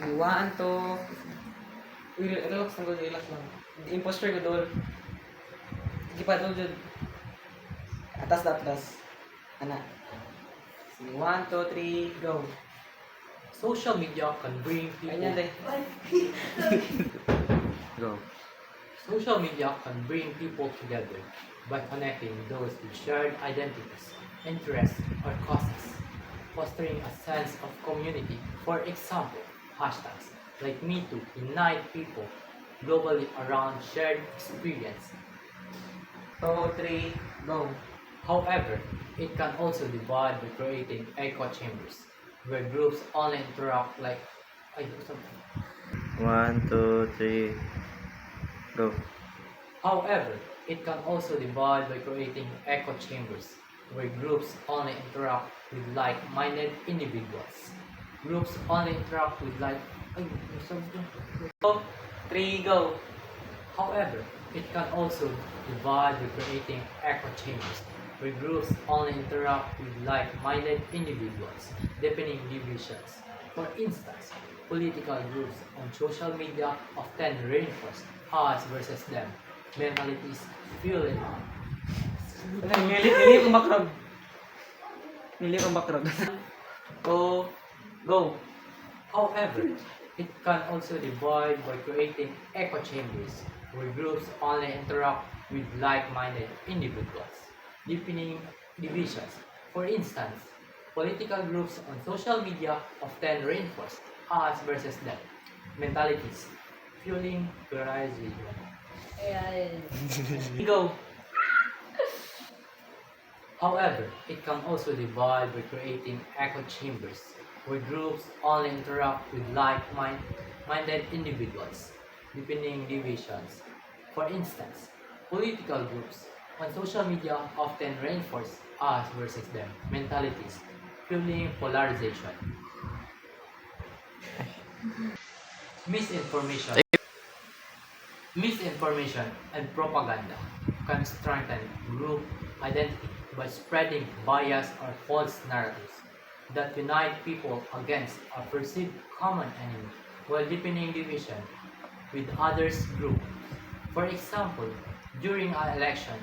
Sige, one, two. Uy, relax lang, good, relax lang. Imposter ko doon. Sige pa, doon, doon. Atas na, atas. Ana. Sige, one, two, three, go. Social media can bring Ganyan people. din. Go. Social media can bring people together by connecting those with shared identities, interests, or causes, fostering a sense of community. For example, hashtags like MeToo unite people globally around shared experience. Two, three, go. However, it can also divide by creating echo chambers, where groups only interact like ay, something. 1, 2, 3, go. However, it can also divide by creating echo chambers, where groups only interact with like-minded individuals. Groups only interact with like ay, something. Two, three, go. However, it can also divide by creating echo chambers, where groups only interact with like-minded individuals, deepening divisions. For instance, political groups on social media often reinforce us versus them mentalities fueling. Nili kong background. Nili kong background. Two, go. However, it can also divide by creating echo chambers, where groups only interact with like-minded individuals, deepening divisions. For instance, political groups on social media often reinforce us versus them mentalities, fueling polarization. Go. However, it can also divide by creating echo chambers, where groups only interact with like-minded individuals, deepening divisions. For instance, political groups on social media often reinforce us versus them mentalities, fueling polarization. Misinformation. Misinformation and propaganda can strengthen group identity by spreading bias or false narratives that unite people against a perceived common enemy while deepening division with others groups. For example, during an election,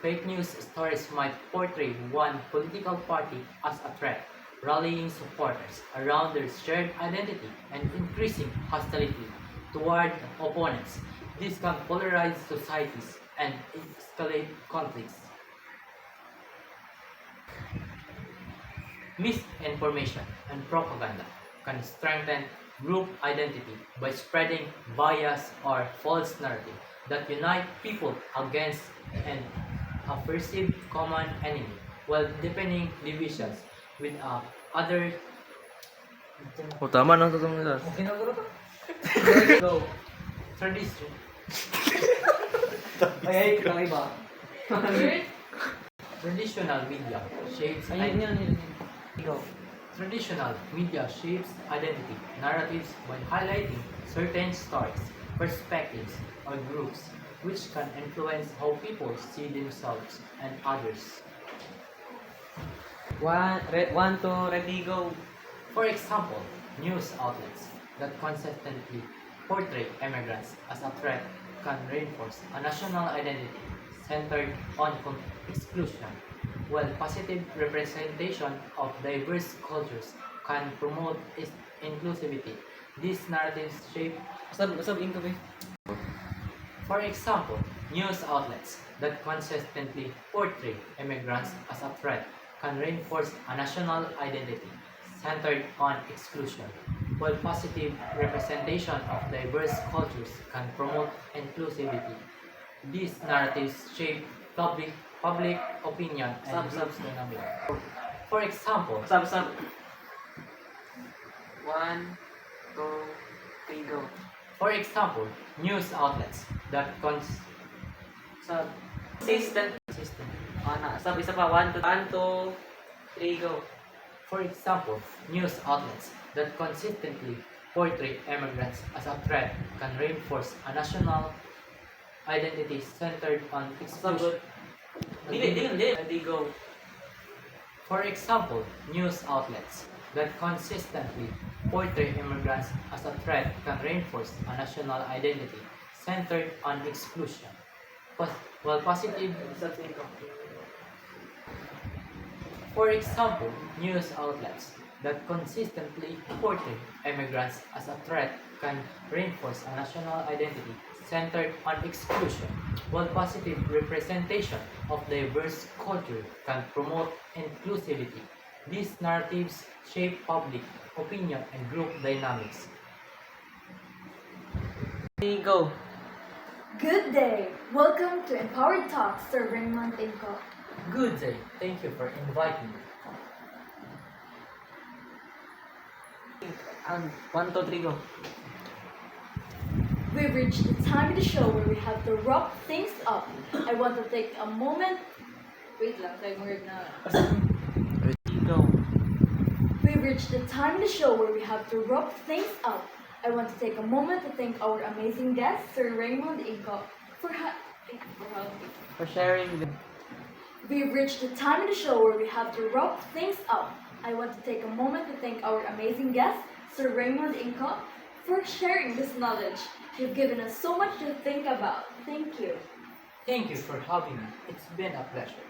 fake news stories might portray one political party as a threat, rallying supporters around their shared identity and increasing hostility toward opponents. This can polarize societies and escalate conflicts. Misinformation and propaganda can strengthen group identity by spreading bias or false narrative that unite people against a perceived common enemy while deepening divisions with other. Oh, tama na ito nila. Okay na bro. Go. Tradition. Ay, ay, ba? Traditional media shapes Ayun, yun, yun. Go. Traditional media shapes identity narratives by highlighting certain stories, perspectives, or groups, which can influence how people see themselves and others. One, two, ready, go. For example, news outlets that consistently portray immigrants as a threat can reinforce a national identity centered on exclusion, while positive representation of diverse cultures can promote inclusivity. These narratives shape. Sabihin ko ba? For example, news outlets that consistently portray immigrants as a threat can reinforce a national identity centered on exclusion, while positive representation of diverse cultures can promote inclusivity. These narratives shape public opinion and groups dynamic. For example, Sab. One, two, three, go. For example, news outlets that Sab. Consistent. Sab, isa pa. One, two, three, go. For example, news outlets that consistently portray immigrants as a threat can reinforce a national identity centered on exclusion. Dili. Ready, go. For example, news outlets that consistently portray immigrants as a threat can reinforce a national identity centered on exclusion. While positive, for example, news outlets that consistently portray immigrants as a threat can reinforce a national identity centered on exclusion, while positive representation of diverse culture can promote inclusivity. These narratives shape public opinion and group dynamics. Go. Good day! Welcome to Empowered Talks, Sir Raymond Inco. Good day. Thank you for inviting me. And 1, 2, 3, go. We've reached the time of the show where we have to wrap things up. I want to take a moment. Wait lang, try word na. Go. We've reached the time of the show where we have to wrap things up. I want to take a moment to thank our amazing guest, Sir Raymond Inco, For sharing the... We've reached the time of the show where we have to wrap things up. I want to take a moment to thank our amazing guest, Sir Raymond Inco, for sharing this knowledge. You've given us so much to think about. Thank you. Thank you for having me. It's been a pleasure.